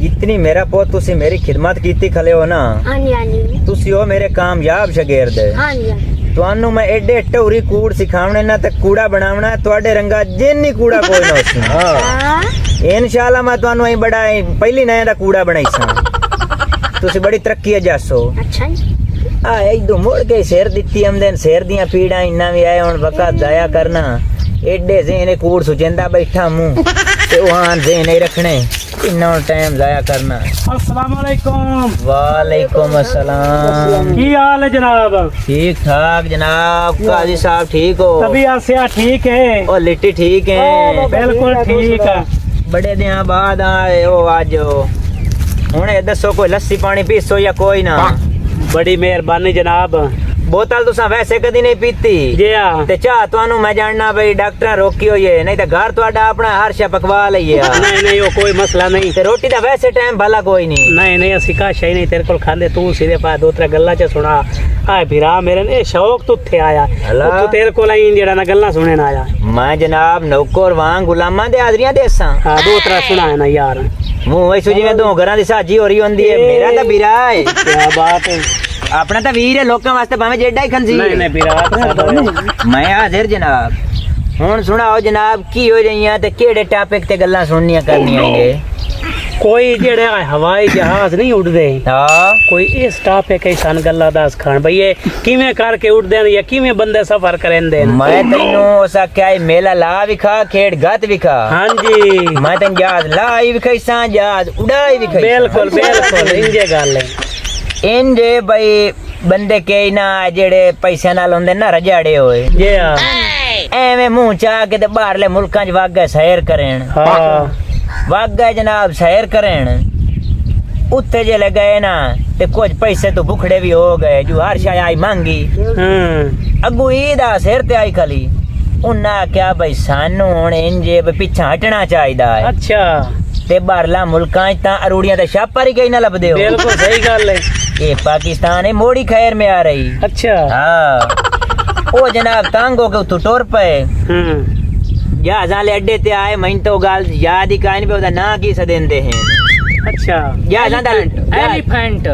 जितनी मेरा पुत तुसी मेरी खिदमत कीती खले हो ना, तुसी हो मेरे कामयाब शागिर्द। ਤੁਹਾਨੂੰ मैं एडे टोरी कूड़ सिखावने ना ते कूड़ा बनावना ਤੁਹਾਡੇ रंगा जिन्नी कूड़ा कोई ना होसी। इंशाल्लाह मैं ਤੁਹਾਨੂੰ ऐ बड़ा पहली नया दा कूड़ा बनाई सा। तुसी बड़ी तरक्की है जासो। अच्छा आ इदो मोड़ के शेर दित्ती हमदन शेर दियां पीड़ा इन्ना भी आए हुन वक्त जाया करना। एडे जेने कूड़ सुचेंदा बैठा मुंह ते वहां जेने रखने इन्ना टाइम जाया करना। अस्सलाम वालेकुम। वालेकुम अस्सलाम। की हाल है जनाब? ठीक ठाक जनाब। काजी साहब ठीक हो? तबीयत से ठीक है? और लिट्टी ठीक है? बिल्कुल ठीक है। बड़े दिन बाद आए हो आज। हुणे दसो कोई लस्सी पानी पीसो या कोई ना? बड़ी मेहरबानी जनाब। बोतल तुसा वैसे कदी नहीं पीती? जी हां। ते चाह तुहानू मैं जानना भाई डॉक्टर रोकी होई है, नहीं तो घर तुहाडा अपना हर शे पकवा लईए। नहीं वो कोई मसला नहीं। ते रोटी दा वैसे टाइम भला कोई नहीं। नहीं असि का शई नहीं तेरे कोल खांदे। तू सीधे पा दो त्रै गल्ला च सुना। आए फिरा मेरे ने शौक तू थे आया तू तेरे कोल आई जेड़ा ना गल्ला सुने ना आया। मैं जनाब नौकर वांग गुलामां दे हाजरियां देसा। हां दो त्रै सुना है ना यार। मुंह वैसू जिवें दो घरां दी साजी हो रही होंदी है। मेरा ता बिरा है। क्या बात है। अपना तो वीर है लोकां वास्ते भाਵੇਂ जेड़ा ही खंजी। नहीं बिरा मैं हाजिर जनाब। हुन सुनाओ जनाब की हो रही ते केड़े टॉपिक ते गल्लां सुननियां करनियां है? कोई जेड़े हवाई जहाज नहीं उड़दे कोई इस टॉपिक है सन गल्ला दस खान भई ये किवें करके उड़दे या किवें बंदे सफर करेंदे। मैं तैनू ओसा क्या मेला ला विखा खेड़ गत विखा। हां जी मैं तैन जहाज लाई विखाई सा जहाज उड़ाई विखाई। बिल्कुल इंजे गल है। इंजे भाई बंदे के ना जेड़े पैसे नाल होंदे ना रजाड़े होए जी हां एवें मुंह चा के ते बाहरले मुल्कां च वागे सैर करें। हां वागे जनाब सैर करें। उत्ते जे गए ना ते कुछ पैसे तो भुखड़े भी हो गए जो हर शाय आई मांगी। अगू ईद आ सिर ते आई खली उन्ना क्या भाई सानू हुण इंजे पिछा हटना चाहिदा है। अच्छा ते बाहरला मुल्कां च तां अरूड़ियां ते छापर ही कहीं ना लभदे हो। बिल्कुल सही गल है। ये पाकिस्तान है मोड़ी खैर में आ रही। अच्छा हाँ ओ जनाब तंग हो के उतो टुर पे जहाज़ वाले अड्डे ते आए। मैं तो गल याद ही काई नहीं पे ओदा ना की सदेंदे हैं। अच्छा जहाज़ दा एलिफेंट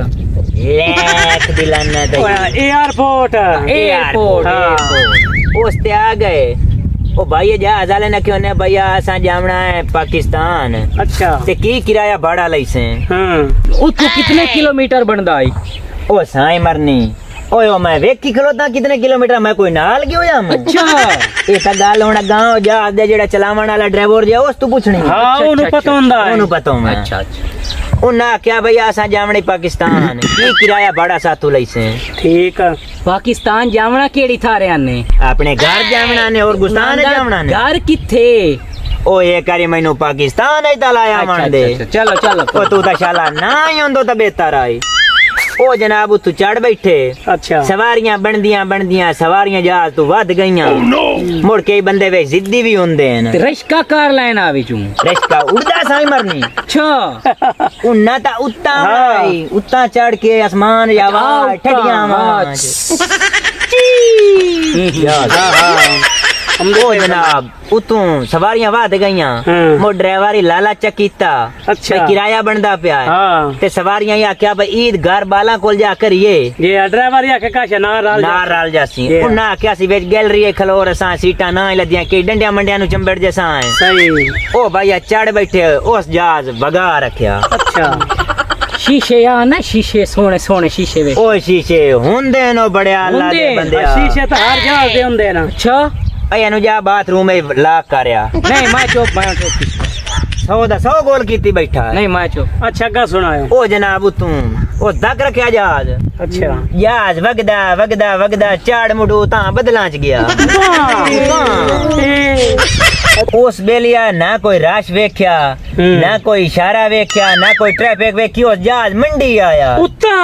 लेक दिलाना तो एयरपोर्ट उस ते आ गए। ओ भाई जहाज़ वाले ने क्यों ने भैया असा जावना है पाकिस्तान। अच्छा ते की किराया भाड़ा लईसे? उतो कितने किलोमीटर बनदा है? ओ साई मरनी ओए ओ मैं वेखी खलोता कितने किलोमीटर मैं कोई नाल गयो या मैं। अच्छा ए ता गल होना गांव जहाज दे जेड़ा चलावण वाला ड्राइवर जे उस तू पूछनी। हां ओनु पता हुंदा है। ओनु पता हुंदा। अच्छा उन्ना क्या भैया असा जावणी पाकिस्तान की किराया भाड़ा सातू लईसे? ठीक है पाकिस्तान जावना केड़ी थारे आने? अपने घर जावना ने और गुस्तान जावना ने। घर किथे? ओ ये करी मैनू पाकिस्तान आई ता लाया मन दे। चलो ओ तू ता शाला ना ही होंदो ता बेहतर आई। ओ जनाब तू चढ़ बैठे। अच्छा सवारियां बनदियां सवारियां जहाज तू वध गईयां। मुड़ के बंदे वे जिद्दी भी होंदे न। रिश्का कार लाइन आवी चूं रिश्का उड़दा साई मरनी। अच्छा उन्ना ता उत्ता भाई उत्ता चढ़ के आसमान जावा ठडियां आवाज। ओ जनाब उतों सवारियां वध गईयां। मो ड्राइवर ही लाला चकीता। अच्छा किराया बनदा पिया है। ते सवारियां या क्या भाई ईद घर बाला कोल जा करिए। ये ड्राइवर या के काशा ना राल जासी उन्ना क्या सी वेच गैलरी खलोर असा सीटा ना लदियां के डंडिया मंडिया नु चंबड़ जैसा है। सही ओ भैया चढ़ बैठे उस जहाज भगा रखया। अच्छा शीशे या ना शीशे सोने शीशे वे। ओ शीशे हुंदे नो बड़े अल्लाह दे बंदे। शीशे तो हर जहाज दे हुंदे ना। अच्छा अनु जा बाथरूम में लाक करया। नहीं मैं चुप 100 गोल कीती बैठा। नहीं मैं चुप। अच्छा गा सुनायो। ओ जनाब तू ओ दक रखया जहाज। अच्छा जहाज वगदा चाड़ मुडू ता बदलां च गया। उस बेलिया ना कोई राश वेख्या ना कोई इशारा वेख्या ना कोई ट्रैफिक वेखी। उस जहाज मंडी आया उत्ता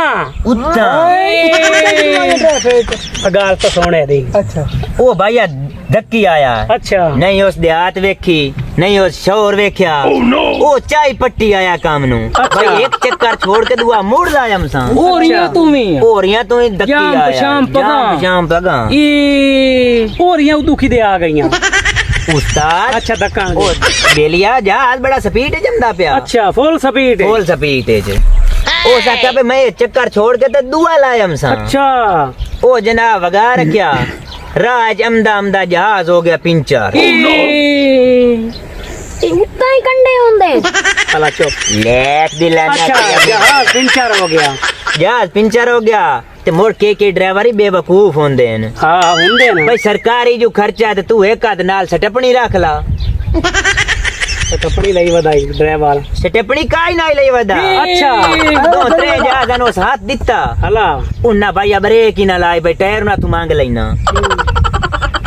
गाल तो सोने दी। अच्छा ओ भैया धक्की आया। अच्छा नहीं उस देहात वेखी नहीं उस शोर वेख्या। ओ चाय पट्टी आया काम नु। भाई एक चक्कर छोड़ के दुआ मुड़ जाया हमसा। ओरिया तू धक्की आया शाम पगा। ओरिया दुखी दे आ गईयां। ਉਸਤਾਦ ਅੱਛਾ ਧੱਕਾ ਉਹ ਬੇਲੀਆ ਜਹਾਜ਼ ਬੜਾ ਸਪੀਡ ਜੰਦਾ ਪਿਆ ਅੱਛਾ ਫੁੱਲ ਸਪੀਡ ਹੈ ਫੁੱਲ ਸਪੀਡ ਚ ਉਹ ਸਾਕਾ पे मैं चक्कर छोड़ के तो दुआ लायम सा अच्छा ओ जनाब वगा रखिया राज अमदा अमदा जहाज हो गया पिंचर उत्ता ही कंडे होंदे चला चुप लेट दिलाना अच्छा जहाज पंचर हो गया जहाज पिंचर हो गया ते मोड़ के ड्राइवर ही बेवकूफ होंदे न हाँ होंदे ना भाई सरकारी जो खर्चा है ते तू एक हाथ नाल सटपनी रख ला कपड़ी लई वधाई ड्राइवर सटपनी काई ना लई वदा अच्छा दो त्रे जहाजां नो साथ दिता हला उन्ना भाई ब्रेक ही ना लाई भाई टायर ना तू मांग लेना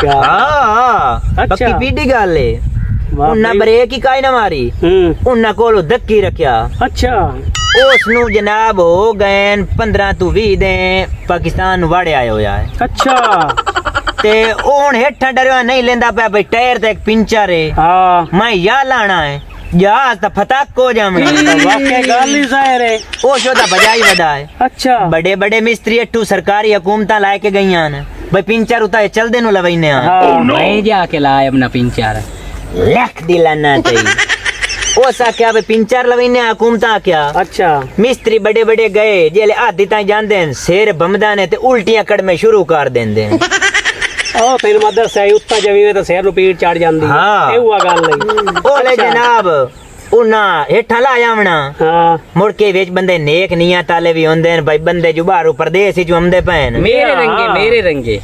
क्या हाँ अच्छा। पक्की पीडी गल है वाह उन्ना भाई। ब्रेक ही काई ना मारी उन्ना कोलो धक्की रखया अच्छा उस नु जनाब हो गए 15 तू 20 दे पाकिस्तान वाड़े आए होया है अच्छा ते ओन हेठा डरवा नहीं लेंदा पे भाई टायर ते एक पिंचर है हाँ मैं या लाना है जहाज ता फटाक को जामना वाकई गाल ही जाहिर है ओ शोदा बजाई वदा है अच्छा बड़े बड़े मिस्त्री अट्टू सरकारी हुकूमतां लाए के गईयां न भाई पिंचर उता चलदे नु लवैने आ हाँ मैं जाके लाया अपना पिंचार लख दिलाना चाहिए ओ सा क्या भाई पिंचर लवैने हुकूमतां क्या अच्छा मिस्त्री बड़े बड़े गए जेले आधी ताई जांदे न सिर बमदा ने ते उल्टियां कड़मे शुरू कर देंदे न ओ तेरे मदर से उत्ता जवी तो शेर नु पीड़ चढ़ जांदी हाँ। ए हुआ गल नहीं ओले जनाब उन्ना हेठा ला जावना हाँ मुड़ के विच बंदे नेक निया ताले भी होंदे न भाई बंदे जो बाहर प्रदेश जो हमदे पैन मेरे रंगे मेरे रंगे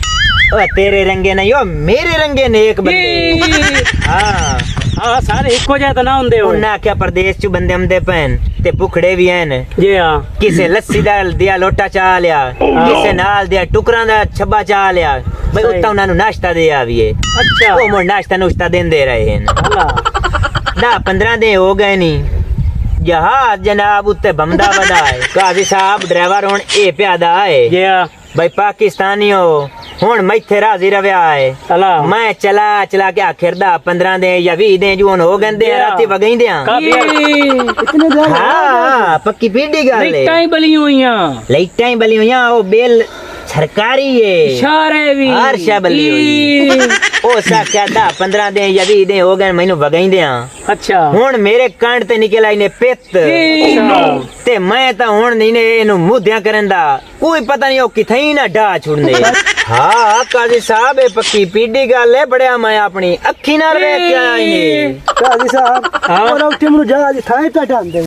ओ तेरे रंगे नहीं ओ मेरे रंगे नेक बंदे हाँ हाँ सारे इको जाए तो ना होंदे हो उन्ना क्या प्रदेश चु बंदे हमदे पैन ते भुखड़े भी हैं जी हाँ किसे लस्सी दा दिया लोटा चा लिया किसे नाल दिया टुकरां दा छब्बा चा लिया भाई सही। उत्ता उन्हां नु नाश्ता दे आविए अच्छा ओ मोर नाश्ता नुश्ता देंदे रहे न हला 10-15 दिन हो गए नी जहाज जनाब उत्ते बमदा वदा है काजी साहब ड्राइवर हुन ए प्यादा है जी हाँ भाई पाकिस्तानी हो हुन मैथे राजी रव्या है हला मैं चला चला के आखिर 15 दिन या 20 दिन जो हो गंदे Yeah. राती वगईंदे काफी हाँ पक्की पीडी गल है लाइटां बली हुईयां लाइटां ही बली हुई ओ बेल सरकारी है इशारे भी हर शय बली हुई ओ सा क्या 15 दिन या 20 दिन हो गए मैनू वगईंदे अच्छा हुन मेरे कंड ते निकल आई ने पित्त अच्छा ते मैं ता हुन नहीं ने इनु मुद्दियां करन दा कोई पता नहीं ओ किथई ना डा छुड़ने हाँ काजी साहब ए पक्की पीडी गल है बड़िया मैं अपनी अखी नाल वेख के आया इने काजी साहब हाँ और उठे मेनू जहाज थाए पे डांदे